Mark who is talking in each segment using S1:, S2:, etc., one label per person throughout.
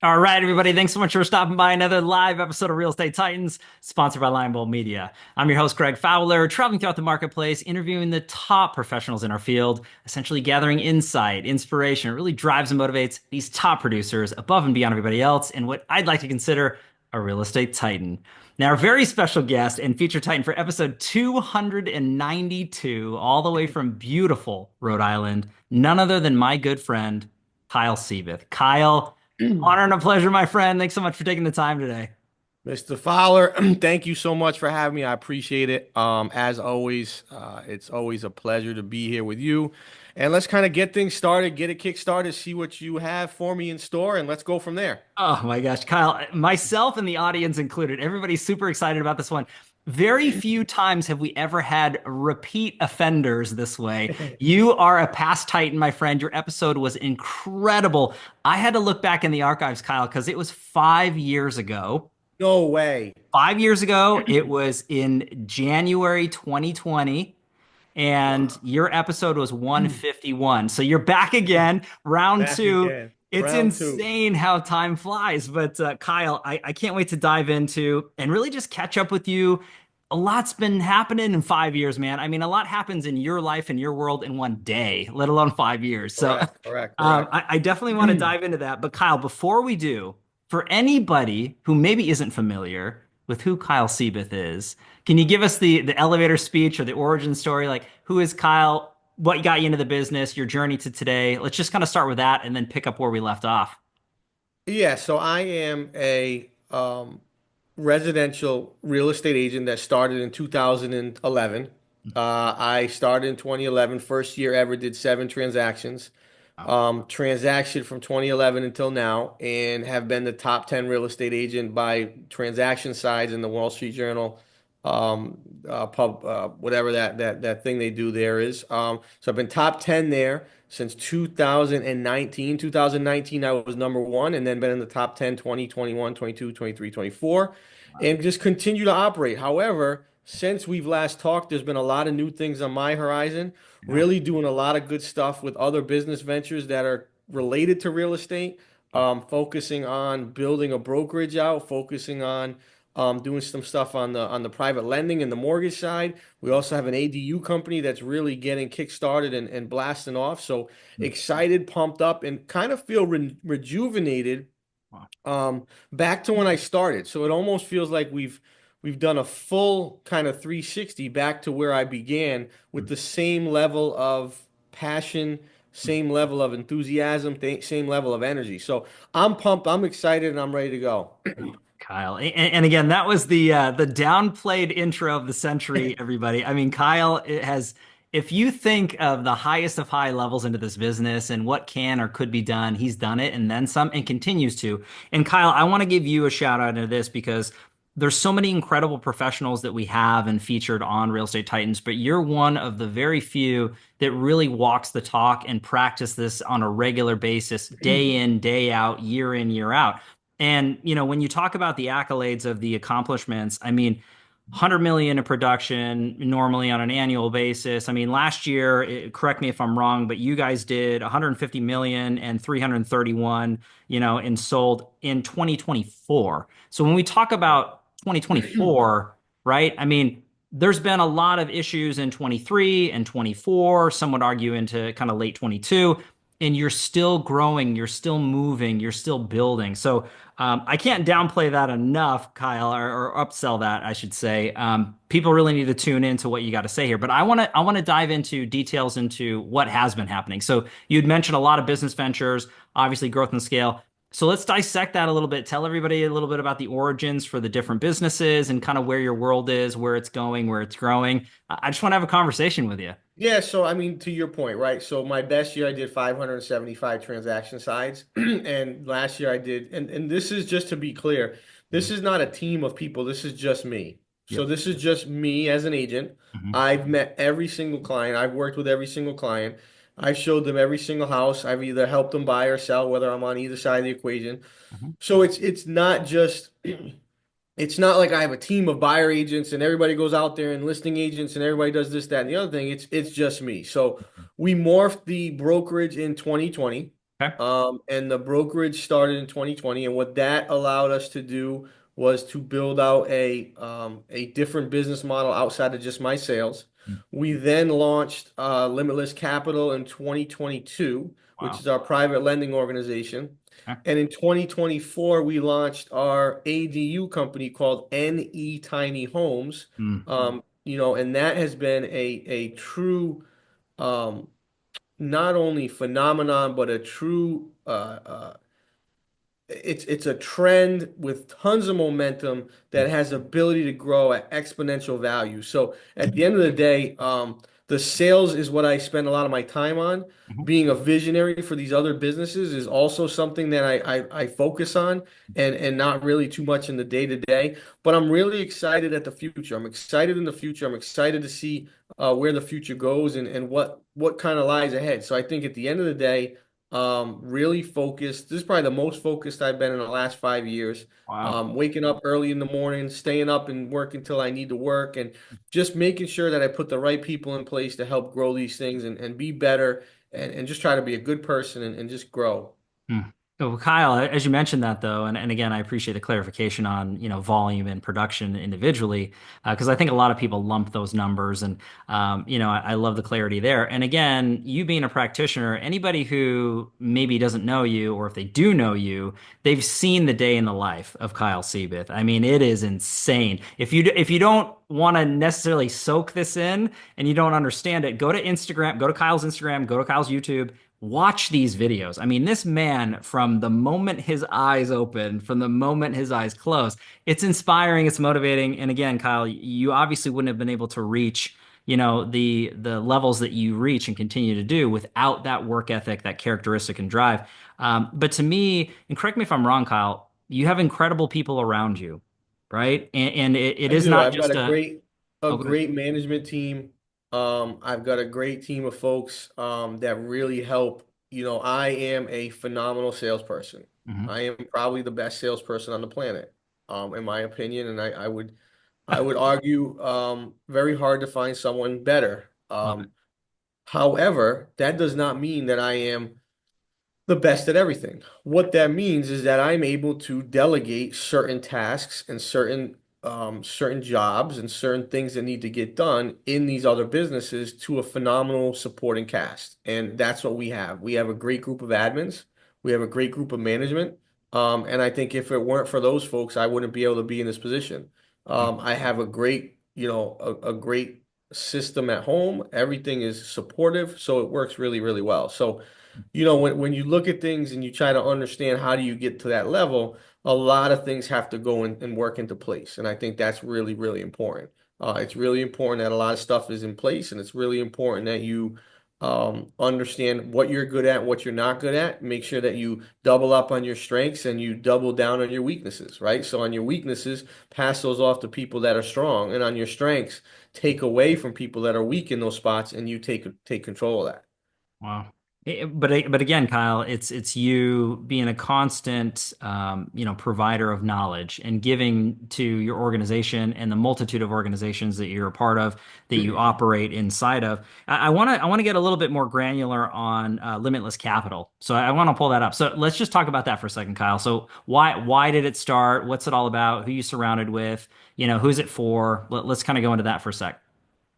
S1: All right, everybody. Thanks so much for stopping by another live episode of Real Estate Titans, sponsored by Lionbolt Media. I'm your host, Greg Fowler, traveling throughout the marketplace, interviewing the top professionals in our field, essentially gathering insight, inspiration. It really drives and motivates these top producers above and beyond everybody else in what I'd like to consider a real estate titan. Now, our very special guest and feature titan for episode 292, all the way from beautiful Rhode Island, none other than my good friend, Kyle Seyboth. Kyle, honor and a pleasure, my friend. Thanks so much for taking the time today.
S2: Mr. Fowler, thank you so much for having me. I appreciate it. As always, it's always a pleasure to be here with you. And let's kind of get things started, get it kick started, see what you have for me in store, and let's go from there.
S1: Oh my gosh, Kyle, myself and the audience included, everybody's super excited about this one. Very few times have we ever had repeat offenders this way. You are a past Titan, my friend. Your episode was incredible. I had to look back in the archives, Kyle, because it was 5 years ago.
S2: No way.
S1: 5 years ago, it was in January 2020, and
S2: Wow.
S1: your episode was 151. So you're back again, round
S2: Back
S1: two.
S2: again.
S1: It's
S2: Round two.
S1: insane how time flies. But Kyle, I can't wait to dive into and really just catch up with you. A lot's been happening in 5 years, man. I mean, a lot happens in your life and your world in one day, let alone 5 years. So
S2: Correct, correct, correct.
S1: I definitely want to dive into that. But Kyle, before we do, for anybody who maybe isn't familiar with who Kyle Seyboth is, can you give us the elevator speech or the origin story? Like, who is Kyle? What got you into the business? Your journey to today? Let's just kind of start with that and then pick up where we left off.
S2: Yeah, so I am a residential real estate agent that started in 2011. I started in 2011, first year ever, did 7 transactions.
S1: Wow.
S2: Transaction from 2011 until now, and have been the top 10 real estate agent by transaction size in the Wall Street Journal, whatever that thing they do there is. So I've been top 10 there since 2019. 2019, I was number one, and then been in the top 10, 20, 21, 22, 23, 24, and just continue to operate. However, since we've last talked, there's been a lot of new things on my horizon,
S1: Yeah.
S2: really doing a lot of good stuff with other business ventures that are related to real estate, focusing on building a brokerage out, focusing on doing some stuff on the private lending and the mortgage side. We also have an ADU company that's really getting kickstarted and blasting off. So excited, pumped up, and kind of feel rejuvenated
S1: Wow.
S2: back to when I started. So it almost feels like we've done a full kind of 360 back to where I began with the same level of passion, same level of enthusiasm, same level of energy. So I'm pumped, I'm excited, and I'm ready to go.
S1: Kyle. And again, that was the downplayed intro of the century, everybody. I mean, Kyle it has, if you think of the highest of high levels into this business and what can or could be done, he's done it and then some and continues to. And Kyle, I want to give you a shout out into this because there's so many incredible professionals that we have and featured on Real Estate Titans, but you're one of the very few that really walks the talk and practice this on a regular basis, day in, day out, year in, year out. And, when you talk about the accolades of the accomplishments, I mean, 100 million in production normally on an annual basis. I mean, last year, correct me if I'm wrong, but you guys did 150 million and 331, and sold in 2024. So when we talk about 2024, right? I mean, there's been a lot of issues in 23 and 24, some would argue into kind of late 22, and you're still growing, you're still moving, you're still building. So I can't downplay that enough, Kyle, or upsell that, I should say. People really need to tune into what you got to say here. But I want to dive into details into what has been happening. So you'd mentioned a lot of business ventures, obviously growth and scale. So let's dissect that a little bit. Tell everybody a little bit about the origins for the different businesses and kind of where your world is, where it's going, where it's growing. I just want to have a conversation with you.
S2: Yeah, so I mean, to your point, right? So my best year I did 575 transaction sides, and last year I did, and this is just to be clear, this is not a team of people. This is just me. So
S1: Yep.
S2: this is just me as an agent.
S1: Mhm.
S2: I've met every single client. I've worked with every single client. I've showed them every single house. I've either helped them buy or sell, whether I'm on either side of the equation.
S1: Mhm.
S2: So it's not just it's not like I have a team of buyer agents and everybody goes out there and listing agents and everybody does this, that, and the other thing. It's just me. So we morphed the brokerage in 2020.
S1: Okay.
S2: And the brokerage started in 2020, and what that allowed us to do was to build out a different business model outside of just my sales.
S1: Mm.
S2: We then launched Limitless Capital in 2022, which
S1: Wow.
S2: is our private lending organization.
S1: Okay.
S2: And in 2024, we launched our ADU company called NE Tiny Homes.
S1: Mm.
S2: And that has been a true um, not only phenomenon, but a true it's a trend with tons of momentum that has ability to grow at exponential value. So at the end of the day, the sales is what I spend a lot of my time on.
S1: Mhm.
S2: Being a visionary for these other businesses is also something that I focus on and not really too much in the day to day. But I'm really excited at the future. I'm excited in the future. I'm excited to see where the future goes and what kind of lies ahead. So I think at the end of the day, really focused. This is probably the most focused I've been in the last 5 years.
S1: Wow.
S2: Waking up early in the morning, staying up and working until I need to work, and just making sure that I put the right people in place to help grow these things and be better and just try to be a good person and just grow.
S1: Hmm. Well, Kyle, as you mentioned that though, and again, I appreciate the clarification on, volume and production individually, because I think a lot of people lump those numbers and, I love the clarity there. And again, you being a practitioner, anybody who maybe doesn't know you, or if they do know you, they've seen the day in the life of Kyle Seyboth. I mean, it is insane. If you don't want to necessarily soak this in and you don't understand it, go to Instagram, go to Kyle's Instagram, go to Kyle's YouTube. Watch these videos. I mean, this man, from the moment his eyes open, from the moment his eyes close, it's inspiring, it's motivating. And again, Kyle, you obviously wouldn't have been able to reach, the levels that you reach and continue to do without that work ethic, that characteristic and drive. But to me, and correct me if I'm wrong, Kyle, you have incredible people around you, right? And it
S2: I
S1: is
S2: do.
S1: not
S2: I've got
S1: just
S2: a
S1: a,
S2: a
S1: oh, go ahead.
S2: great management team. I've got a great team of folks that really help. I am a phenomenal salesperson.
S1: Mhm.
S2: I am probably the best salesperson on the planet, in my opinion, and I would argue very hard to find someone better.
S1: Love it.
S2: However, that does not mean that I am the best at everything. What that means is that I'm able to delegate certain tasks and certain jobs and certain things that need to get done in these other businesses to a phenomenal supporting cast. And that's what we have. We have a great group of admins. We have a great group of management. And I think if it weren't for those folks, I wouldn't be able to be in this position. I have a great, a great system at home. Everything is supportive, so it works really, really well. So when you look at things and you try to understand how do you get to that level, a lot of things have to go in and work into place. And I think that's really, really important. It's really important that a lot of stuff is in place, and it's really important that you understand what you're good at, what you're not good at. Make sure that you double up on your strengths and you double down on your weaknesses, right? So on your weaknesses, pass those off to people that are strong, and on your strengths, take away from people that are weak in those spots, and you take control of that.
S1: Wow. But again, Kyle, it's you being a constant, provider of knowledge and giving to your organization and the multitude of organizations that you're a part of, that you operate inside of. I want to get a little bit more granular on Limitless Capital. So I want to pull that up. So let's just talk about that for a second, Kyle. So why did it start? What's it all about? Who you surrounded with? Who's it for? Let's kind of go into that for a sec.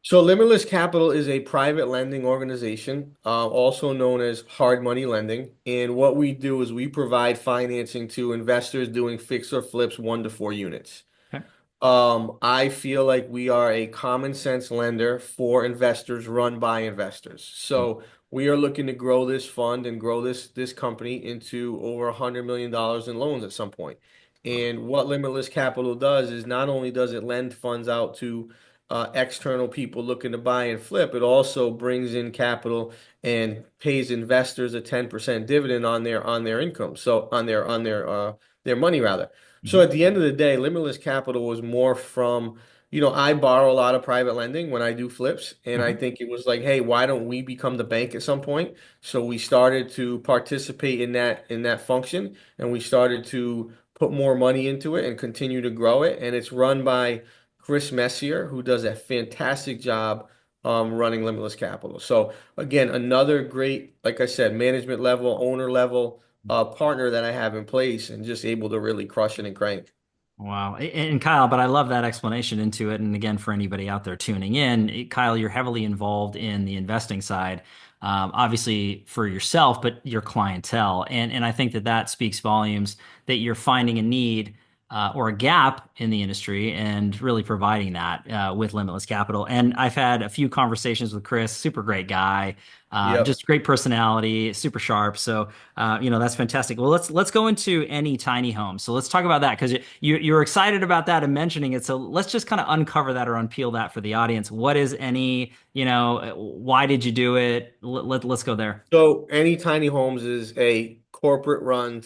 S2: So Limitless Capital is a private lending organization, also known as hard money lending. And what we do is we provide financing to investors doing fix or flips 1 to 4 units.
S1: Okay.
S2: I feel like we are a common sense lender for investors run by investors. So we are looking to grow this fund and grow this company into over $100 million in loans at some point. And what Limitless Capital does is not only does it lend funds out to external people looking to buy and flip, it also brings in capital and pays investors a 10% dividend on their income. So on their money rather. So
S1: Mhm.
S2: at the end of the day, limitless capital was more from, I borrow a lot of private lending when I do flips. And I
S1: Mhm.
S2: think it was like, hey, why don't we become the bank at some point? So we started to participate in that function, and we started to put more money into it and continue to grow it. And it's run by Chris Messier, who does a fantastic job running Limitless Capital. So again, another great, like I said, management level, owner level partner that I have in place and just able to really crush it and crank.
S1: Wow. And Kyle, but I love that explanation into it. And again, for anybody out there tuning in, Kyle, you're heavily involved in the investing side, obviously for yourself, but your clientele. And I think that that speaks volumes that you're finding a need or a gap in the industry and really providing that with Limitless Capital. And I've had a few conversations with Chris, super great guy,
S2: Yep.
S1: just great personality, super sharp. So that's fantastic. Well, let's go into any tiny home. So let's talk about that because you're excited about that and mentioning it. So let's just kind of uncover that or unpeel that for the audience. What is any, why did you do it? Let's go there.
S2: So Any Tiny Homes is a corporate run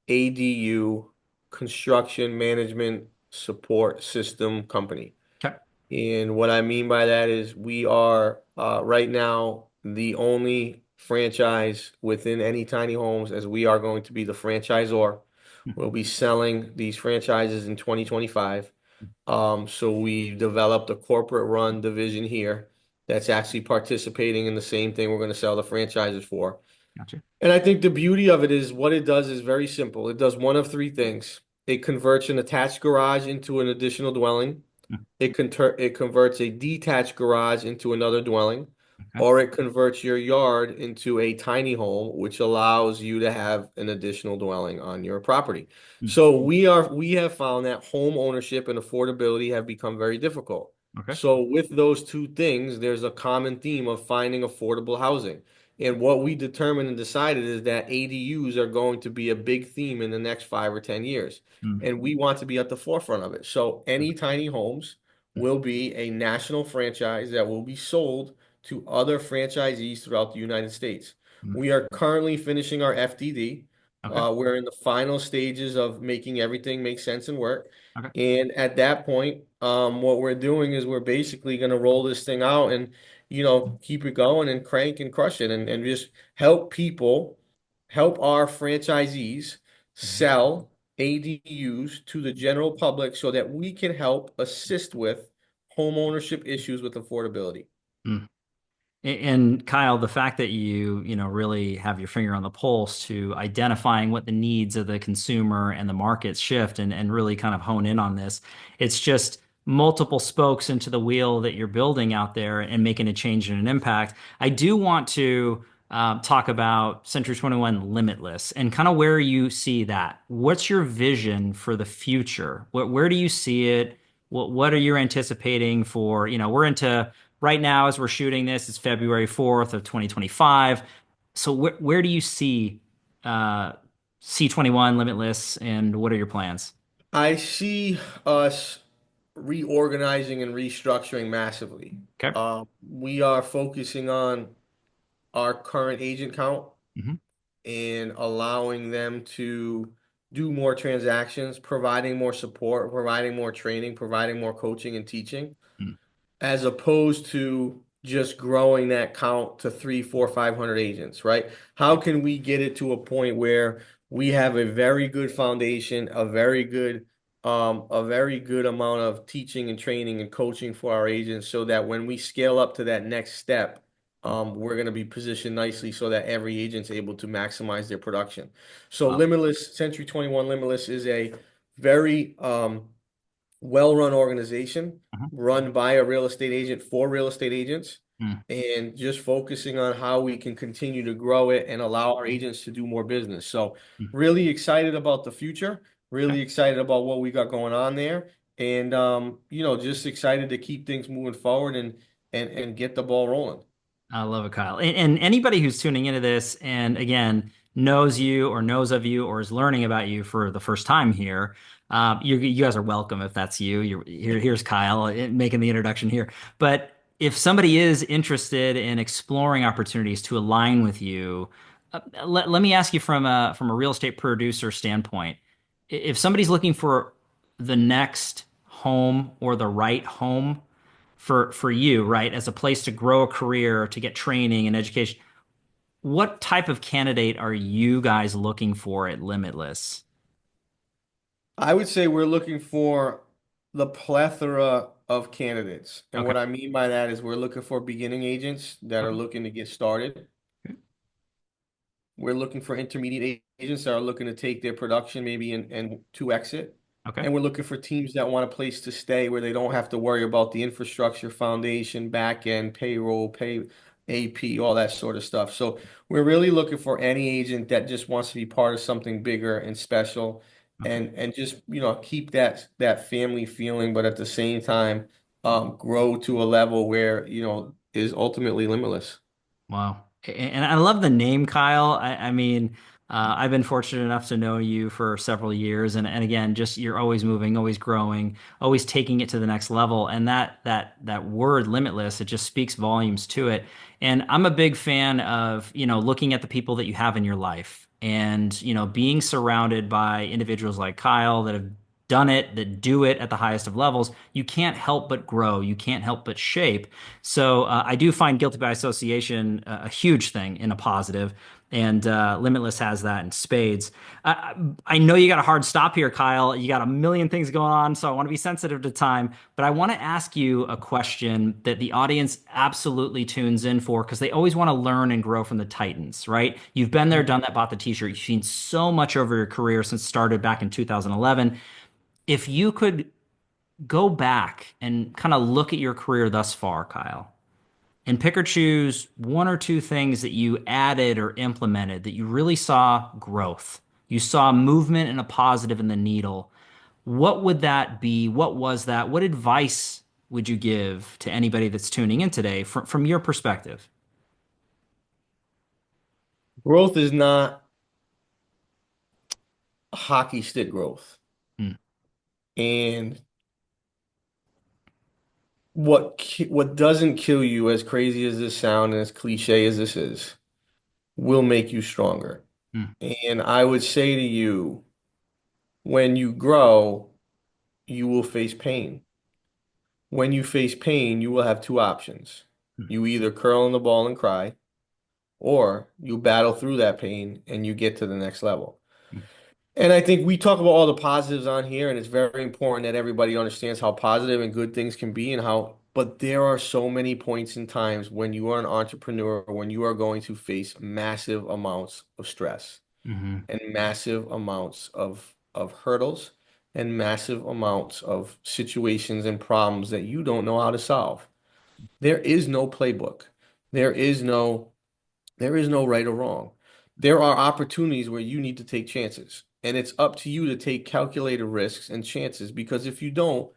S2: ADU construction management support system company.
S1: Okay.
S2: And what I mean by that is we are right now the only franchise within Any Tiny Homes, as we are going to be the franchisor. We'll be selling these franchises in 2025. So we developed a corporate run division here that's actually participating in the same thing we're going to sell the franchises for.
S1: Gotcha.
S2: And I think the beauty of it is what it does is very simple. It does one of three things. It converts an attached garage into an additional dwelling.
S1: Mm,
S2: It converts a detached garage into another dwelling,
S1: okay.
S2: or it converts your yard into a tiny home, which allows you to have an additional dwelling on your property.
S1: Mm,
S2: So we have found that home ownership and affordability have become very difficult.
S1: okay.
S2: So with those two things, there's a common theme of finding affordable housing. And what we determined and decided is that ADUs are going to be a big theme in the next 5 or 10 years.
S1: Mm,
S2: And we want to be at the forefront of it. So Any Tiny Homes will be a national franchise that will be sold to other franchisees throughout the United States.
S1: mm,
S2: We are currently finishing our FDD.
S1: okay.
S2: We're in the final stages of making everything make sense and work.
S1: Okay.
S2: And at that point, what we're doing is we're basically going to roll this thing out and, keep it going and crank and crush it and just help people, help our franchisees
S1: Mhm.
S2: sell ADUs to the general public so that we can help assist with home ownership issues with affordability.
S1: Mm. And Kyle, the fact that you really have your finger on the pulse to identifying what the needs of the consumer and the markets shift and really kind of hone in on this, it's just multiple spokes into the wheel that you're building out there and making a change and an impact. I do want to talk about Century 21 Limitless and kind of where you see that. What's your vision for the future? Where do you see it? What are you anticipating for, we're into right now, as we're shooting this, it's February 4th of 2025. So where do you see uh, C21 Limitless, and what are your plans?
S2: I see us reorganizing and restructuring massively.
S1: Okay.
S2: We are focusing on our current agent count
S1: Hmm.
S2: and allowing them to do more transactions, providing more support, providing more training, providing more coaching and teaching, as opposed to just growing that count to three, four, 500 agents, right? How can we get it to a point where we have a very good foundation, a very good amount of teaching and training and coaching for our agents so that when we scale up to that next step, we're going to be positioned nicely so that every agent's able to maximize their production. So
S1: Wow.
S2: Limitless, Century 21 Limitless is a very well-run organization
S1: Mhm.
S2: run by a real estate agent for real estate agents
S1: Mm.
S2: and just focusing on how we can continue to grow it and allow our agents to do more business. So
S1: Mm.
S2: really excited about the future,
S1: Okay.
S2: really excited about what we got going on there and just excited to keep things moving forward and get the ball rolling.
S1: I love it, Kyle. And anybody who's tuning into this and again knows you or knows of you or is learning about you for the first time here, you guys are welcome if that's you. Here's Kyle making the introduction here. But if somebody is interested in exploring opportunities to align with you, let me ask you from a real estate producer standpoint. If somebody's looking for the next home or the right home, for you, right, as a place to grow a career, to get training and education. What type of candidate are you guys looking for at Limitless?
S2: I would say we're looking for the plethora. of candidates. And
S1: Okay.
S2: what I mean by that is we're looking for beginning agents that are
S1: Okay.
S2: looking to get started. We're looking for intermediate agents that are looking to take their production maybe and to exit.
S1: Okay.
S2: And we're looking for teams that want a place to stay where they don't have to worry about the infrastructure, foundation, back end, payroll, pay AP, all that sort of stuff. So we're really looking for any agent that just wants to be part of something bigger and special
S1: Okay.
S2: and just, keep that family feeling, but at the same time, grow to a level where, is ultimately limitless.
S1: Wow. And I love the name, Kyle. I mean, I've been fortunate enough to know you for several years, and again, just you're always moving, always growing, always taking it to the next level. And that word limitless, it just speaks volumes to it. And I'm a big fan of, looking at the people that you have in your life and, being surrounded by individuals like Kyle that have done it, that do it at the highest of levels. You can't help but grow. You can't help but shape. So I do find guilty by association a huge thing in a positive, and Limitless has that in spades. I know you got a hard stop here, Kyle. You got a million things going on, so I want to be sensitive to time. But I want to ask you a question that the audience absolutely tunes in for because they always want to learn and grow from the Titans, right? You've been there, done that, bought the t-shirt. You've seen so much over your career since it started back in 2011. If you could go back and kind of look at your career thus far, Kyle, and pick or choose one or two things that you added or implemented that you really saw growth. You saw movement and a positive in the needle. What would that be? What was that? What advice would you give to anybody that's tuning in today from your perspective?
S2: Growth is not hockey stick growth.
S1: Mm,
S2: And what doesn't kill you, as crazy as this sound and as cliche as this is, will make you stronger.
S1: mm,
S2: And I would say to you, when you grow, you will face pain. When you face pain, you will have two options.
S1: mm,
S2: You either curl in the ball and cry, or you battle through that pain and you get to the next level.
S1: mm,
S2: And I think we talk about all the positives on here, and it's very important that everybody understands how positive and good things can be and how, but there are so many points in times when you are an entrepreneur, when you are going to face massive amounts of stress
S1: mhm,
S2: and massive amounts of hurdles and massive amounts of situations and problems that you don't know how to solve. There is no playbook. There is no there is no right or wrong. There are opportunities where you need to take chances, and it's up to you to take calculated risks and chances because if you don't,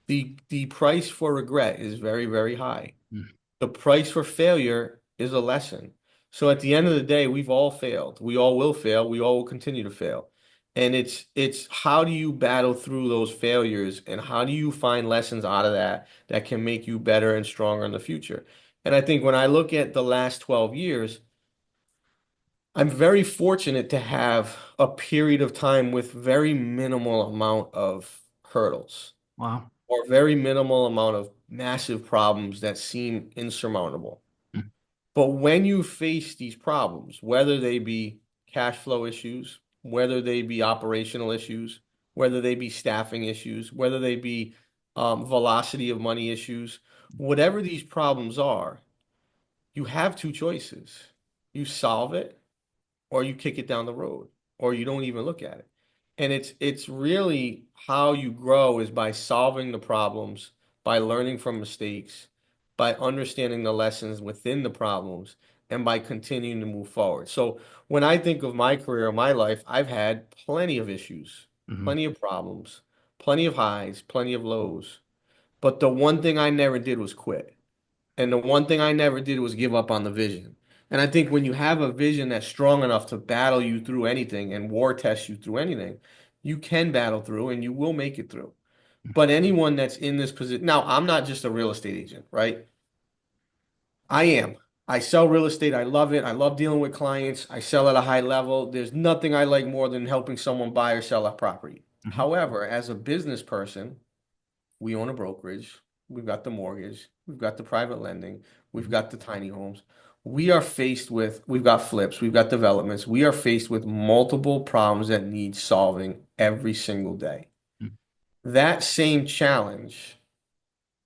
S2: the price for regret is very, very high.
S1: mm,
S2: The price for failure is a lesson. So at the end of the day, we've all failed. We all will fail. We all will continue to fail. And it's how do you battle through those failures and how do you find lessons out of that that can make you better and stronger in the future? And I think when I look at the last 12 years, I'm very fortunate to have a period of time with very minimal amount of hurdles
S1: wow.
S2: or very minimal amount of massive problems that seem insurmountable.
S1: Mm,
S2: But when you face these problems, whether they be cash flow issues, whether they be operational issues, whether they be staffing issues, whether they be velocity of money issues, whatever these problems are, you have two choices. You solve it or you kick it down the road, or you don't even look at it. And it's really how you grow is by solving the problems, by learning from mistakes, by understanding the lessons within the problems, and by continuing to move forward. So when I think of my career, my life, I've had plenty of issues,
S1: mhm,
S2: plenty of problems, plenty of highs, plenty of lows. But the one thing I never did was quit. And the one thing I never did was give up on the vision. And I think when you have a vision that's strong enough to battle you through anything and war test you through anything, you can battle through and you will make it through. But anyone that's in this position, now I'm not just a real estate agent, right? I am. I sell real estate. I love it. I love dealing with clients. I sell at a high level. There's nothing I like more than helping someone buy or sell a property.
S1: mhm,
S2: However, as a business person, we own a brokerage. We've got the mortgage. We've got the private lending. We've
S1: mhm,
S2: got the tiny homes. We've got flips. We've got developments. We are faced with multiple problems that need solving every single day.
S1: mhm,
S2: That same challenge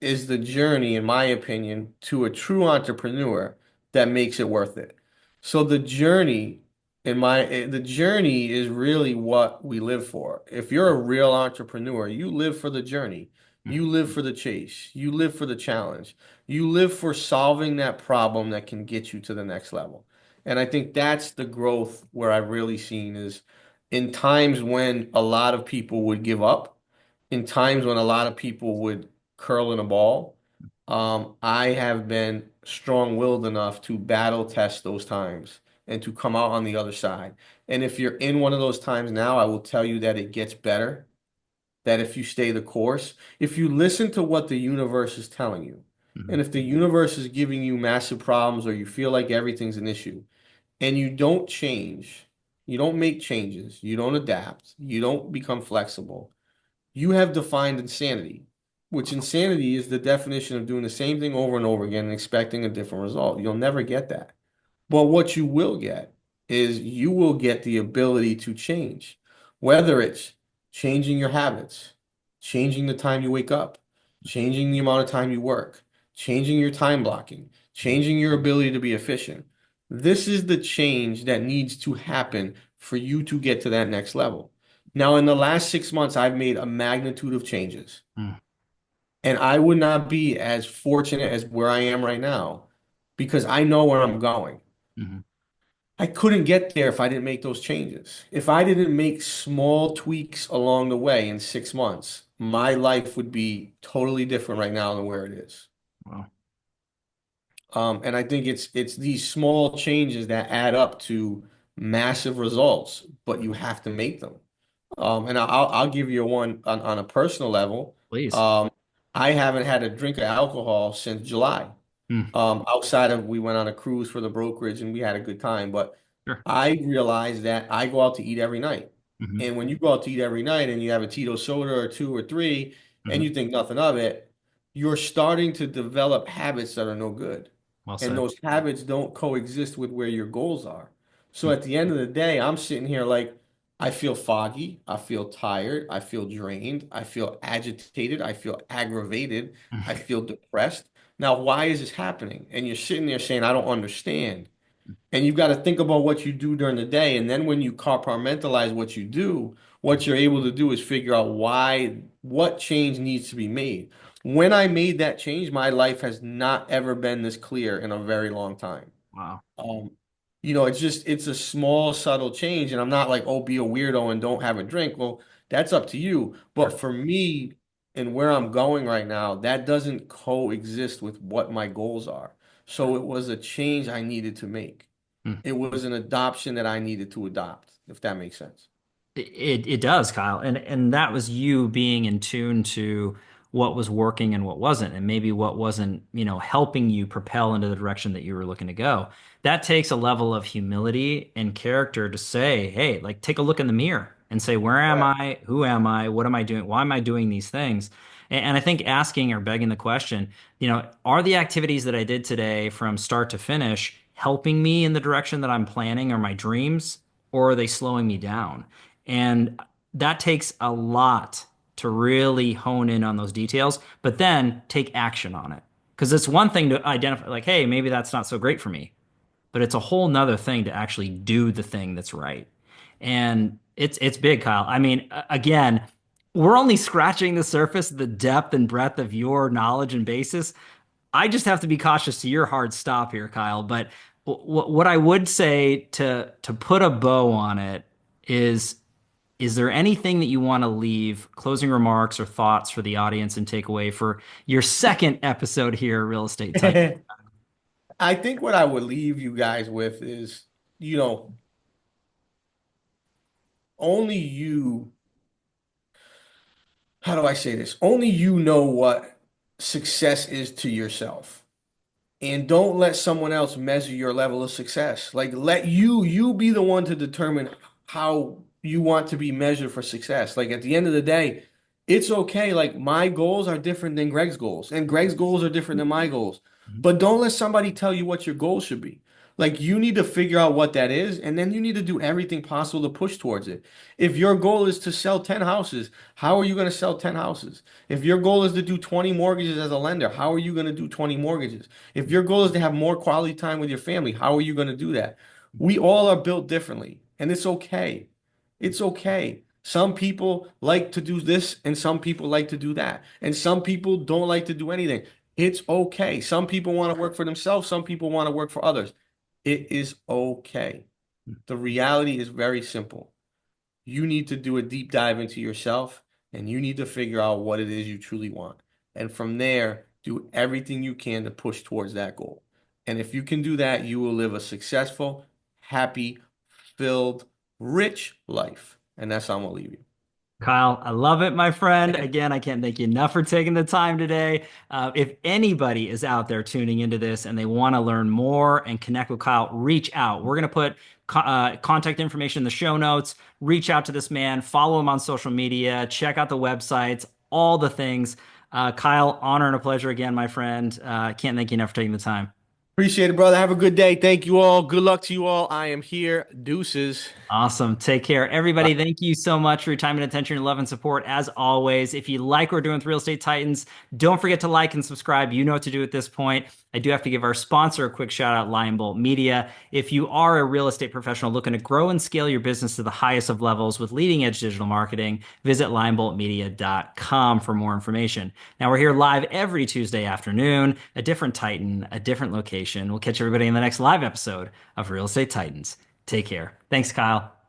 S2: is the journey, in my opinion, to a true entrepreneur that makes it worth it. So the journey is really what we live for. If you're a real entrepreneur, you live for the journey. You live for the chase. You live for the challenge. You live for solving that problem that can get you to the next level. And I think that's the growth where I've really seen is in times when a lot of people would give up, in times when a lot of people would curl in a ball, I have been strong-willed enough to battle test those times and to come out on the other side. And if you're in one of those times now, I will tell you that it gets better, that if you stay the course, if you listen to what the universe is telling you, and
S1: Mhm.
S2: if the universe is giving you massive problems or you feel like everything's an issue, and you don't change, you don't make changes, you don't adapt, you don't become flexible, you have defined insanity, which insanity is the definition of doing the same thing over and over again and expecting a different result. You'll never get that. But what you will get is you will get the ability to change, whether it's changing your habits, changing the time you wake up, changing the amount of time you work, changing your time blocking, changing your ability to be efficient. This is the change that needs to happen for you to get to that next level. Now, in the last 6 months, I've made a magnitude of changes,
S1: Mhm.
S2: and I would not be as fortunate as where I am right now because I know where I'm going.
S1: Mhm.
S2: I couldn't get there if I didn't make those changes. If I didn't make small tweaks along the way in 6 months, my life would be totally different right now than where it is.
S1: Wow.
S2: And I think it's these small changes that add up to massive results, but you have to make them. And I'll give you one on a personal level.
S1: Please.
S2: Um, I haven't had a drink of alcohol since July.
S1: Mm.
S2: Outside of we went on a cruise for the brokerage and we had a good time, but
S1: Sure.
S2: I realized that I go out to eat every night.
S1: Hmm.
S2: And when you go out to eat every night and you have a Tito soda or two or three and
S1: Hmm.
S2: you think nothing of it, you're starting to develop habits that are no good.
S1: Well
S2: And
S1: said.
S2: those habits don't coexist with where your goals are. So
S1: Mm.
S2: at the end of the day, I'm sitting here like I feel foggy, I feel tired, I feel drained, I feel agitated, I feel aggravated, I feel depressed. Now, why is this happening? And you're sitting there saying, I don't understand. And you've got to think about what you do during the day. And then when you compartmentalize what you do, what you're able to do is figure out what change needs to be made. When I made that change, my life has not ever been this clear in a very long time.
S1: Wow.
S2: Um, it's a small, subtle change. And I'm not like, oh, be a weirdo and don't have a drink. Well, that's up to you. But
S1: Sure.
S2: for me and where I'm going right now, that doesn't coexist with what my goals are.
S1: Sure.
S2: So it was a change I needed to make.
S1: Mm.
S2: It was an adoption that I needed to adopt, if that makes sense.
S1: It does, Kyle. And that was you being in tune to what was working and what wasn't, and maybe what wasn't, helping you propel into the direction that you were looking to go. That takes a level of humility and character to say, hey, like take a look in the mirror and say, where am
S2: Right.
S1: I? Who am I? What am I doing? Why am I doing these things? And I think asking or begging the question, are the activities that I did today from start to finish helping me in the direction that I'm planning or my dreams, or are they slowing me down? And that takes a lot to really hone in on those details, but then take action on it. Because it's one thing to identify, like, hey, maybe that's not so great for me, but it's a whole nother thing to actually do the thing that's right. And it's big, Kyle. I mean, again, we're only scratching the surface, the depth and breadth of your knowledge and basis. I just have to be cautious to your hard stop here, Kyle. But what I would say to put a bow on it is there anything that you want to leave, closing remarks or thoughts for the audience and takeaway for your second episode here, Real Estate Titan?
S2: I think what I would leave you guys with is, you know, only you, how do I say this? Only you know what success is to yourself. And don't let someone else measure your level of success. Like let you be the one to determine how you want to be measured for success. Like at the end of the day, it's okay. Like my goals are different than Greg's goals, and Greg's goals are different than my goals.
S1: Mhm.
S2: But don't let somebody tell you what your goals should be. Like you need to figure out what that is, and then you need to do everything possible to push towards it. If your goal is to sell 10 houses, how are you going to sell 10 houses? If your goal is to do 20 mortgages as a lender, how are you going to do 20 mortgages? If your goal is to have more quality time with your family, how are you going to do that? We all are built differently, and it's okay. It's okay. Some people like to do this, and some people like to do that, and some people don't like to do anything. It's okay. Some people want to work for themselves, some people want to work for others. It is okay. The reality is very simple. You need to do a deep dive into yourself and you need to figure out what it is you truly want. And from there, do everything you can to push towards that goal. And if you can do that, you will live a successful, happy, filled, rich life. And that's how I'm gonna leave you.
S1: Kyle, I love it, my friend. Again, I can't thank you enough for taking the time today. If anybody is out there tuning into this and they want to learn more and connect with Kyle, reach out. We're going to put contact information in the show notes. Reach out to this man, follow him on social media, check out the websites, all the things. Kyle, honor and a pleasure again, my friend. Can't thank you enough for taking the time.
S2: Appreciate it, brother. Have a good day. Thank you all. Good luck to you all. I am here. Deuces.
S1: Awesome. Take care. Everybody, thank you so much for your time and attention, your love and support. As always, if you like what we're doing with Real Estate Titans, don't forget to like and subscribe. You know what to do at this point. I do have to give our sponsor a quick shout out, Lion Bolt Media. If you are a real estate professional looking to grow and scale your business to the highest of levels with leading edge digital marketing, visit lionboltmedia.com for more information. Now, we're here live every Tuesday afternoon, a different Titan, a different location. We'll catch everybody in the next live episode of Real Estate Titans. Take care. Thanks, Kyle.